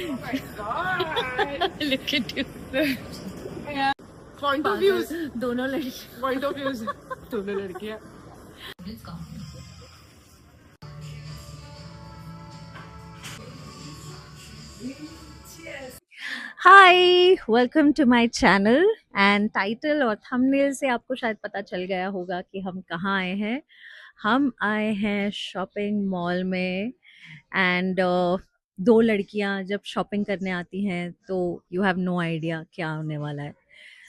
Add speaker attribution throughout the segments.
Speaker 1: Oh my god.
Speaker 2: Look at you.
Speaker 1: Yeah. Point of views.
Speaker 2: दोनों लड़की.
Speaker 1: Point of views. दोनों लड़कियां.
Speaker 2: Hi, welcome to my channel. And title और thumbnail से आपको शायद पता चल गया होगा कि हम कहाँ आए हैं. हम आए हैं शॉपिंग मॉल में. एंड दो लड़कियां जब शॉपिंग करने आती हैं तो यू हैव नो आइडिया क्या होने वाला है.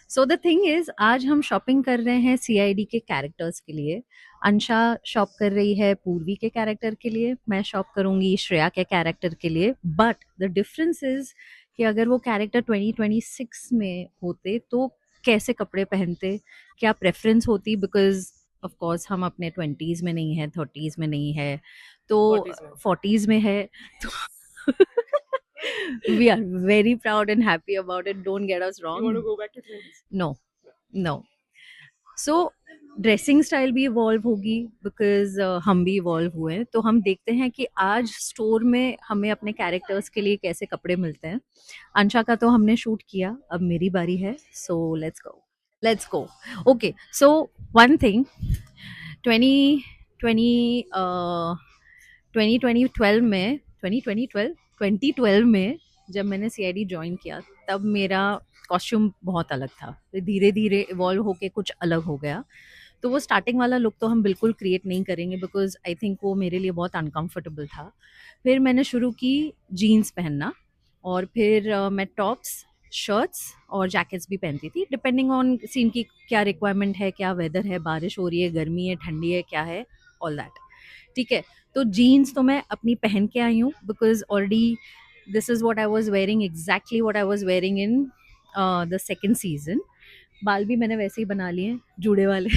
Speaker 2: सो द थिंग इज, आज हम शॉपिंग कर रहे हैं सीआईडी के कैरेक्टर्स के लिए. अंशा शॉप कर रही है पूर्वी के कैरेक्टर के लिए, मैं शॉप करूंगी श्रेया के कैरेक्टर के लिए. बट द डिफरेंस इज कि अगर वो कैरेक्टर 2026 में होते तो कैसे कपड़े पहनते, क्या प्रेफरेंस होती. बिकॉज ऑफ कोर्स हम अपने 20s में नहीं है, 30s में नहीं है, तो 40s में है. तो we are very proud and happy about it, don't get us wrong.
Speaker 1: You want to go back to 20s?
Speaker 2: No. So dressing style भी इवॉल्व होगी बिकॉज हम भी इवॉल्व हुए हैं. तो हम देखते हैं कि आज स्टोर में हमें अपने कैरेक्टर्स के लिए कैसे कपड़े मिलते हैं. अंशा का तो हमने शूट किया, अब मेरी बारी है. So let's go. Okay, so one thing, 2012 में जब मैंने सीआईडी ज्वाइन किया तब मेरा कॉस्ट्यूम बहुत अलग था. धीरे धीरे इवॉल्व होके कुछ अलग हो गया. तो वो स्टार्टिंग वाला लुक तो हम बिल्कुल क्रिएट नहीं करेंगे बिकॉज आई थिंक वो मेरे लिए बहुत अनकंफर्टेबल था. फिर मैंने शुरू की जीन्स पहनना और फिर मैं टॉप्स, शर्ट्स और जैकेट्स भी पहनती थी डिपेंडिंग ऑन सीन की क्या रिक्वायरमेंट है, क्या वेदर है, बारिश हो रही है, गर्मी है, ठंडी है, क्या है, ऑल दैट. ठीक है, तो जीन्स तो मैं अपनी पहन के आई हूँ because already this is what I was wearing, exactly what I was wearing in the second season. बाल भी मैंने वैसे ही बना लिए, जूड़े वाले.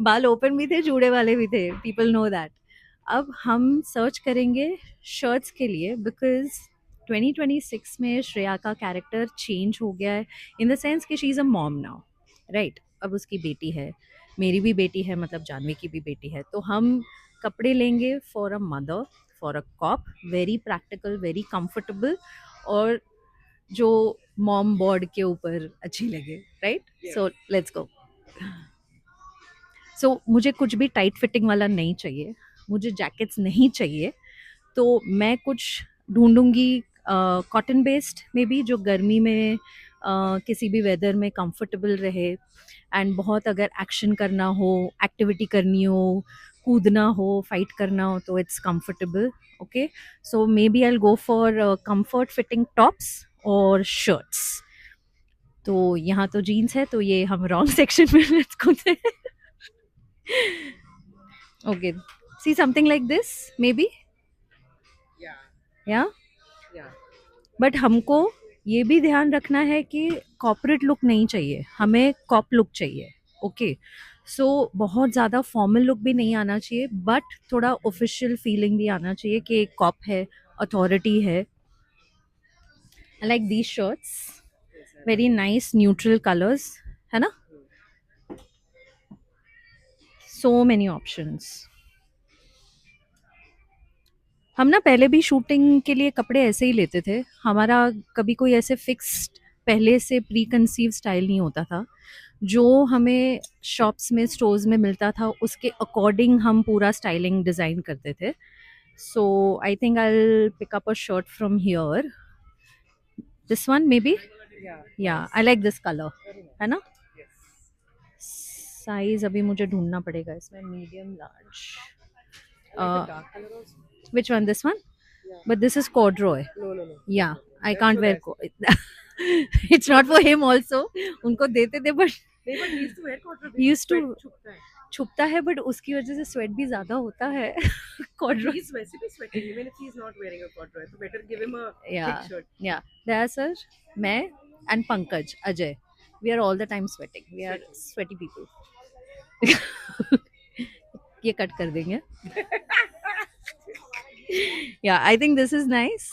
Speaker 2: बाल ओपन भी थे, जूड़े वाले भी थे, पीपल नो दैट. अब हम सर्च करेंगे शर्ट्स के लिए बिकॉज 2026 में श्रेया का कैरेक्टर चेंज हो गया है इन द सेंस कि she is a mom now, right. अब उसकी बेटी है, मेरी भी बेटी है, मतलब जानवी की भी बेटी है. तो हम कपड़े लेंगे for a mother, for a cop, very practical, very comfortable, और जो मॉम बोर्ड के ऊपर अच्छी लगे, राइट. So let's go. सो मुझे कुछ भी टाइट फिटिंग वाला नहीं चाहिए, मुझे जैकेट्स नहीं चाहिए. तो मैं कुछ ढूंढूंगी कॉटन बेस्ड मे बी, जो गर्मी में किसी भी वेदर में कंफर्टेबल रहे. एंड बहुत अगर एक्शन करना हो, एक्टिविटी करनी हो, कूदना हो, फाइट करना हो, तो it's comfortable. Okay, so maybe I go for comfort fitting tops और शर्ट्स. तो यहाँ तो जीन्स है, तो ये हम रॉन्ग सेक्शन में let's go. Okay, see something like this maybe. या बट हमको ये भी ध्यान रखना है कि कॉर्पोरेट लुक नहीं चाहिए, हमें कॉप लुक चाहिए. ओके, सो बहुत ज़्यादा फॉर्मल लुक भी नहीं आना चाहिए, बट थोड़ा ऑफिशियल फीलिंग भी आना चाहिए कि एक कॉप है, अथॉरिटी है. I like these shirts, very nice neutral colours, है ना. So many options. हम ना पहले भी शूटिंग के लिए कपड़े ऐसे ही लेते थे, हमारा कभी कोई ऐसे फिक्स्ड पहले से प्री कंसीव स्टाइल नहीं होता था. जो हमें शॉप्स में, स्टोर्स में मिलता था उसके अकॉर्डिंग हम पूरा स्टाइलिंग डिज़ाइन करते थे. So I think I will pick up a shirt from here, this one maybe. Yeah I like this colour, है ना. साइज अभी मुझे ढूंढना पड़ेगा इसमें, medium, large. Which one? This one? Yeah. But this is corduroy. No. Yeah, I can't wear. It's not for him also. उनको देते थे but
Speaker 1: नहीं, but he used to wear corduroy.
Speaker 2: he used to
Speaker 1: छुपता है.
Speaker 2: छुपता है, but उसकी वजह से sweat भी ज्यादा होता है. corduroy.
Speaker 1: He's वैसे भी sweating even if he's not wearing a corduroy. So better give him a
Speaker 2: Yeah,
Speaker 1: thick shirt.
Speaker 2: yeah. There, sir. मैं and Pankaj, Ajay, we are all the time sweating. We are sweaty people. ये cut कर देंगे. Yeah, I think this is nice.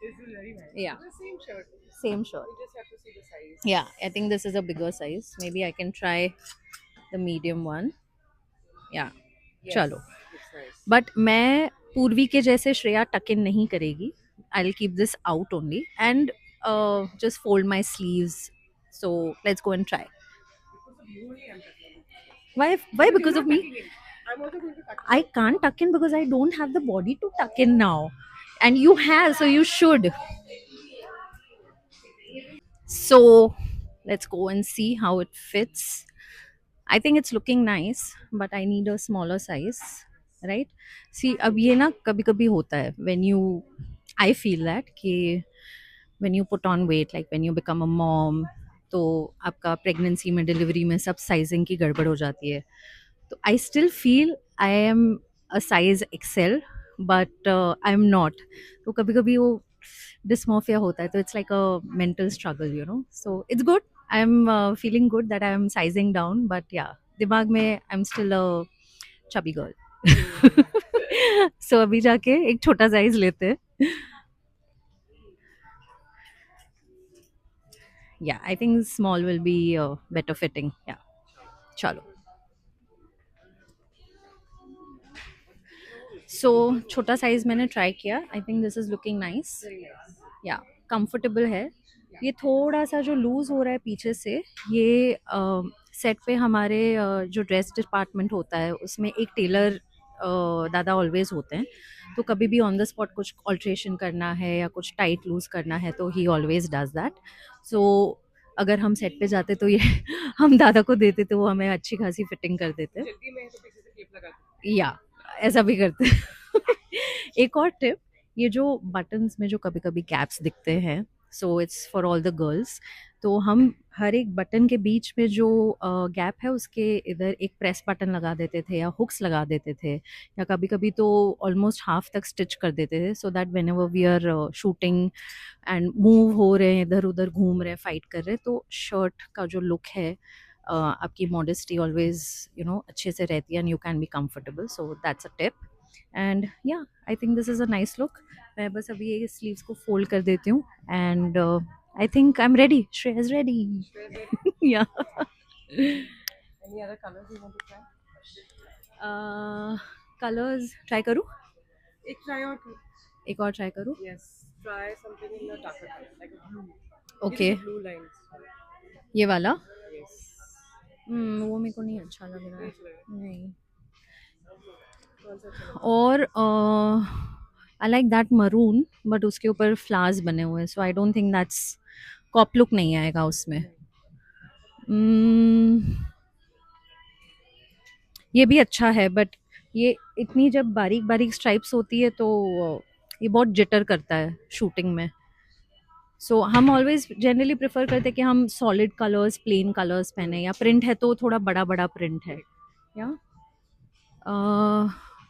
Speaker 1: This is very nice.
Speaker 2: Yeah.
Speaker 1: It's the same shirt.
Speaker 2: Same shirt.
Speaker 1: You just have to see the size.
Speaker 2: Yeah, I think this is a bigger size. Maybe I can try the medium one. Yeah.
Speaker 1: Yes,
Speaker 2: चलो.
Speaker 1: it's nice.
Speaker 2: But मैं पूर्वी के जैसे श्रेया टक इन नहीं करेगी. I will keep this out only and just fold my sleeves. So let's go and try.
Speaker 1: Because of you only I'm tucking in.
Speaker 2: Why
Speaker 1: Because
Speaker 2: because
Speaker 1: you're
Speaker 2: of
Speaker 1: not
Speaker 2: me?
Speaker 1: tucking in. I'm also going to tuck
Speaker 2: I can't tuck in because I don't have the body to tuck in now. And you have, so you should. So let's go and see how it fits. I think it's looking nice, but I need a smaller size, right? See, अब ये ना कभी कभी होता है when you, I feel that कि when you put on weight, like when you become a mom, तो आपका प्रेगनेंसी में डिलीवरी में सब साइजिंग की गड़बड़ हो जाती है. तो I still feel I am a size XL but I am not. तो कभी कभी वो डिस्मोफिया होता है, तो it's like a mental struggle, you know. So it's good. I am feeling good that I am sizing down, but yeah दिमाग में I am still a chubby girl. सो अभी जाके एक छोटा साइज लेते हैं. Yeah, I think small will be better fitting. Yeah, chalo. So छोटा साइज मैंने ट्राई किया. आई think this is looking nice.
Speaker 1: very nice.
Speaker 2: या कंफर्टेबल है. ये थोड़ा सा जो लूज हो रहा है पीछे से, ये सेट पे हमारे जो ड्रेस डिपार्टमेंट होता है उसमें एक टेलर दादा ऑलवेज होते हैं. तो कभी भी ऑन द स्पॉट कुछ ऑल्ट्रेशन करना है या कुछ टाइट लूज करना है तो ही ऑलवेज डज दैट. सो अगर हम सेट पे जाते तो ये हम दादा को देते तो वो हमें अच्छी खासी फिटिंग कर देते.
Speaker 1: जल्दी में है तो पीछे से क्लिप लगा दो.
Speaker 2: या ऐसा भी करते हैं. एक और टिप, ये जो बटन्स में जो कभी कभी गैप्स दिखते हैं, so it's for all the girls. तो हम हर एक बटन के बीच में जो गैप है उसके इधर एक प्रेस बटन लगा देते थे या हुक्स लगा देते थे, या कभी कभी तो ऑलमोस्ट हाफ तक स्टिच कर देते थे, so that whenever we are shooting and move हो रहे हैं, इधर उधर घूम रहे हैं, फाइट कर रहे हैं, तो शर्ट का जो लुक है आपकी मॉडेस्टी ऑलवेज यू नो अच्छे से रहती है and you can be comfortable. So that's a tip. And yeah I think this is a nice look. मैं बस अभी ये स्लीव्स को फोल्ड कर देती हूँ and I think I am ready. Shreya is ready. या
Speaker 1: Any other colors you want to try?
Speaker 2: Colours try करूँ.
Speaker 1: एक try or two.
Speaker 2: एक और ट्राई करूँ.
Speaker 1: Yes. Try something in a darker color, like a blue.
Speaker 2: Okay,
Speaker 1: These are blue lines.
Speaker 2: ये वाला.
Speaker 1: Yes.
Speaker 2: वो मेरे को नहीं अच्छा लग रहा है.
Speaker 1: Nice लग
Speaker 2: नहीं.
Speaker 1: कौन सा अच्छा लगा?
Speaker 2: और I like that maroon, but उसके ऊपर फ्लावर्स बने हुए हैं, so I don't think that's cop look नहीं आएगा उसमें. ये भी अच्छा है, बट ये इतनी जब बारीक बारीक स्ट्राइप्स होती है तो ये बहुत जिटर करता है शूटिंग में. सो हम ऑलवेज जनरली प्रेफर करते हैं कि हम सॉलिड कलर्स, प्लेन कलर्स पहने, या प्रिंट है तो थोड़ा बड़ा बड़ा प्रिंट है. या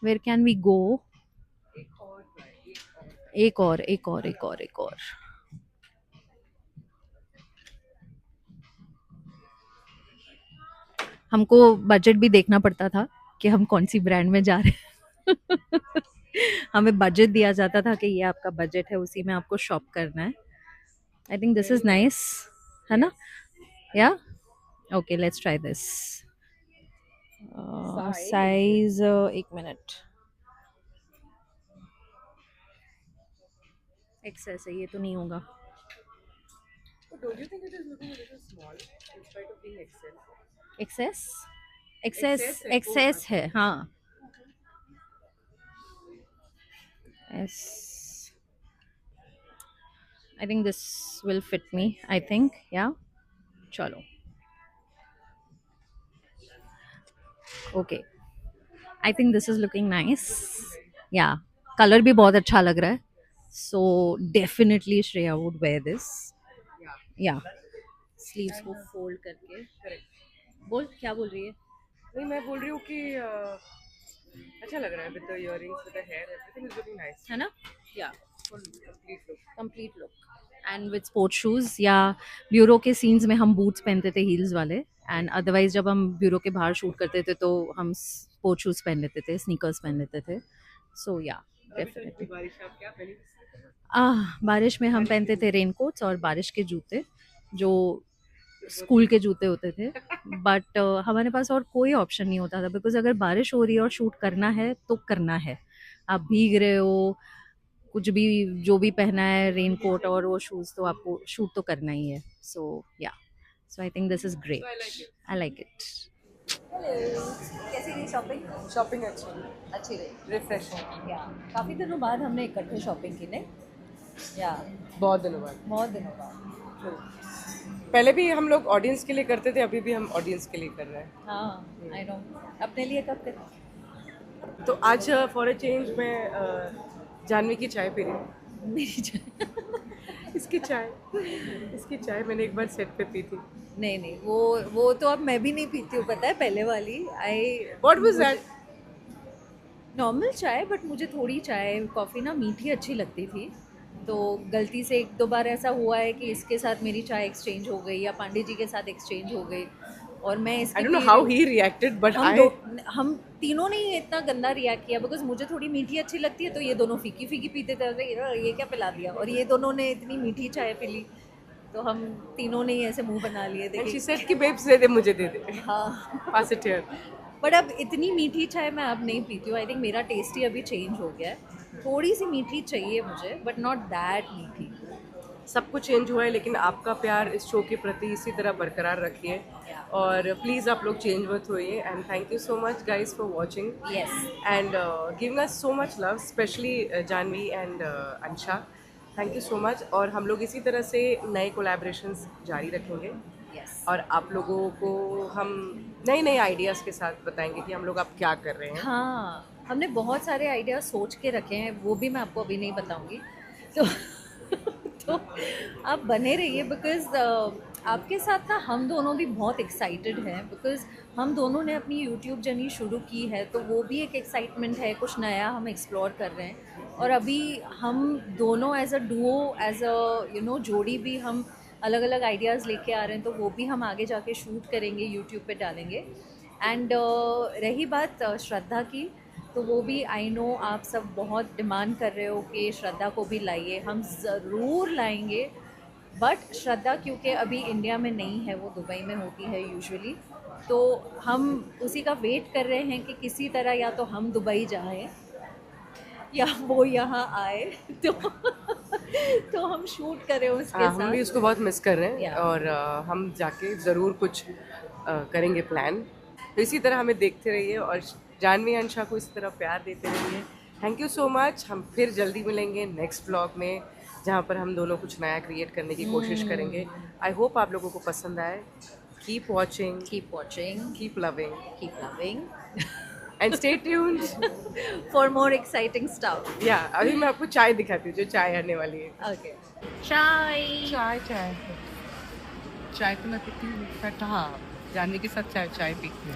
Speaker 2: वेयर कैन वी गो.
Speaker 1: एक और try,
Speaker 2: एक और एक और एक और एक और. हमको बजट भी देखना पड़ता था कि हम कौन सी ब्रांड में जा रहे हैं. हमें बजट दिया जाता था कि ये आपका बजट है, उसी में आपको शॉप करना है. आई थिंक दिस इज नाइस, है ना. या okay, let's try this. Size एक मिनट. एक्सेस है, ये तो नहीं होगा.
Speaker 1: But don't you think it is looking a little small in spite of being XL?
Speaker 2: Excess excess
Speaker 1: Excess है,
Speaker 2: एक्सेस है. हाँ, yes, I think this will fit me. I think, yeah. चलो. Okay, I think this is looking nice. Yeah, colour भी बहुत अच्छा लग रहा है. So definitely Shreya would wear this.
Speaker 1: Yeah.
Speaker 2: Yeah. Sleeves को fold करके.
Speaker 1: Correct.
Speaker 2: बोल, क्या बोल रही है.
Speaker 1: नहीं, मैं बोल रही हूँ कि अच्छा लग रहा है with the earrings, with the hair, everything is looking nice.
Speaker 2: है ना. Yeah,
Speaker 1: Full complete look.
Speaker 2: complete look. And with sport shoes, या ब्यूरो के सीन्स में हम बूट्स पहनते थे हील्स वाले, एंड अदरवाइज जब हम ब्यूरो के बाहर शूट करते थे तो हम स्पोर्ट शूज़ पहन लेते थे, स्नीकर्स पहन लेते थे. सो या
Speaker 1: अभी तो
Speaker 2: डेफिनेटली.
Speaker 1: इतनी बारिश आप क्या पहनी?
Speaker 2: बारिश में हम पहनते थे रेनकोट्स और बारिश के जूते, जो स्कूल के जूते होते थे. बट हमारे पास और कोई ऑप्शन नहीं होता था, बिकॉज अगर बारिश हो रही है और शूट करना है तो करना है. आप भीग रहे हो, कुछ भी जो भी पहना है, रेन कोट और वो शूज, तो आपको शूट तो करना ही है. So yeah, so I think this is great. I like it. कैसी रही शॉपिंग?
Speaker 1: शॉपिंग अच्छी
Speaker 2: अच्छी रही.
Speaker 1: रिफ्रेशिंग,
Speaker 2: या, काफी दिनों बाद हमने इकट्ठे शॉपिंग की. नहीं? या,
Speaker 1: बहुत दिनों बाद.
Speaker 2: बहुत दिनों बाद.
Speaker 1: पहले भी हम लोग ऑडियंस के लिए करते थे, अभी भी हम ऑडियंस के लिए कर रहे हैं.
Speaker 2: हाँ, आई नो. अपने लिए कब करें?
Speaker 1: तो आज फॉर अ चेंज मैं जानवी की चाय पी रही हूँ.
Speaker 2: मेरी चाय.
Speaker 1: इसकी चाय मैंने एक बार सेट पे पी थी.
Speaker 2: नहीं नहीं, वो तो अब मैं भी नहीं पीती हूँ, पता है, पहले वाली.
Speaker 1: What was that?
Speaker 2: नॉर्मल चाय, बट मुझे थोड़ी चाय कॉफ़ी ना मीठी अच्छी लगती थी. तो गलती से एक दो बार ऐसा हुआ है कि इसके साथ मेरी चाय एक्सचेंज हो गई या पांडे जी के साथ एक्सचेंज हो गई, और मैं इसकी
Speaker 1: I don't know how he reacted, but
Speaker 2: हम तीनों ने इतना गंदा रिएक्ट किया, बिकॉज मुझे थोड़ी मीठी अच्छी लगती है, तो ये दोनों फीकी फीकी पीते थे. अरे ये क्या पिला दिया, और ये दोनों ने इतनी मीठी चाय पी ली, तो हम तीनों ने ही ऐसे मुंह बना लिए.
Speaker 1: शी
Speaker 2: देखिए,
Speaker 1: सेड कि बेब्स दे दे, मुझे दे दे.
Speaker 2: हाँ.
Speaker 1: पास इट हियर.
Speaker 2: बट अब इतनी मीठी चाय मैं अब नहीं पीती हूँ. आई थिंक मेरा टेस्ट ही अभी चेंज हो गया है. थोड़ी सी मीठी चाहिए मुझे, बट नॉट दैट मीठी.
Speaker 1: सब कुछ चेंज हुआ है, लेकिन आपका प्यार इस शो के प्रति इसी तरह बरकरार रखिए, और प्लीज़ आप लोग चेंज मत होइए. And thank you so much guys for watching
Speaker 2: yes.
Speaker 1: And giving us so much love, specially Janvi and Ansha. Thank you so much. और हम लोग इसी तरह से नए कोलैबोरेशंस जारी रखेंगे,
Speaker 2: यस.
Speaker 1: और आप लोगों को हम नए नए आइडियाज़ के साथ बताएंगे कि हम लोग अब क्या कर रहे हैं.
Speaker 2: हाँ, हमने बहुत सारे आइडिया सोच के रखे हैं, वो भी मैं आपको अभी नहीं बताऊंगी. तो तो आप बने रहिए, बिकॉज आपके साथ ना हम दोनों भी बहुत एक्साइटेड हैं, बिकॉज हम दोनों ने अपनी यूट्यूब जर्नी शुरू की है, तो वो भी एक एक्साइटमेंट है. कुछ नया हम एक्सप्लोर कर रहे हैं, और अभी हम दोनों as a duo, as a जोड़ी भी हम अलग अलग आइडियाज़ लेके आ रहे हैं, तो वो भी हम आगे जाके शूट करेंगे, यूट्यूब पे डालेंगे. एंड रही बात श्रद्धा की, तो वो भी आई नो आप सब बहुत डिमांड कर रहे हो कि श्रद्धा को भी लाइए. हम ज़रूर लाएंगे, बट श्रद्धा क्योंकि अभी इंडिया में नहीं है, वो दुबई में होती है यूजुअली, तो हम उसी का वेट कर रहे हैं कि किसी तरह या तो हम दुबई जाएं या वो यहाँ आए, तो हम शूट करें उसके
Speaker 1: हम भी
Speaker 2: साथ.
Speaker 1: उसको बहुत मिस कर रहे हैं.
Speaker 2: Yeah.
Speaker 1: और हम जाके ज़रूर कुछ करेंगे प्लान. तो इसी तरह हमें देखते रहिए, और जानवी अंशा को इसी तरह प्यार देते रहिए. Thank you so much. हम फिर जल्दी मिलेंगे नेक्स्ट व्लॉग में, जहाँ पर हम दोनों कुछ नया क्रिएट करने की कोशिश करेंगे. आई होप आप लोगों को पसंद आए. Keep watching, keep loving and stay tuned
Speaker 2: for more exciting stuff.
Speaker 1: या. अभी मैं आपको चाय दिखाती हूँ जो चाय आने वाली है.
Speaker 2: ओके. चाय.
Speaker 1: चाय तो मैं पीती हूँ, बट हाँ, जानवी के साथ चाय पीती हूँ.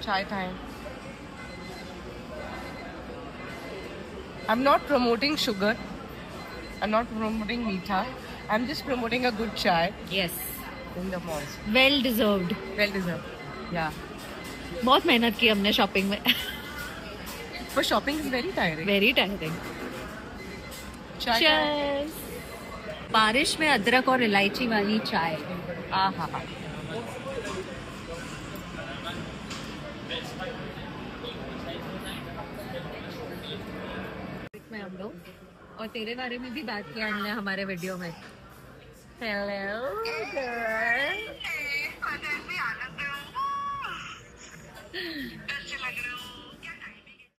Speaker 1: चाय time. I'm not promoting sugar. I'm not promoting meetha. I'm just promoting a good chai
Speaker 2: yes.
Speaker 1: in the malls.
Speaker 2: Well deserved.
Speaker 1: Well deserved. Yeah.
Speaker 2: बहुत मेहनत की हमने शॉपिंग में.
Speaker 1: But shopping is very tiring.
Speaker 2: Very tiring.
Speaker 1: Chai.
Speaker 2: Cheers. बारिश में अदरक और इलायची वाली चाय.
Speaker 1: हाँ.
Speaker 2: में हम लोग, और तेरे बारे में भी बात किया हमने हमारे वीडियो में. Hello girl.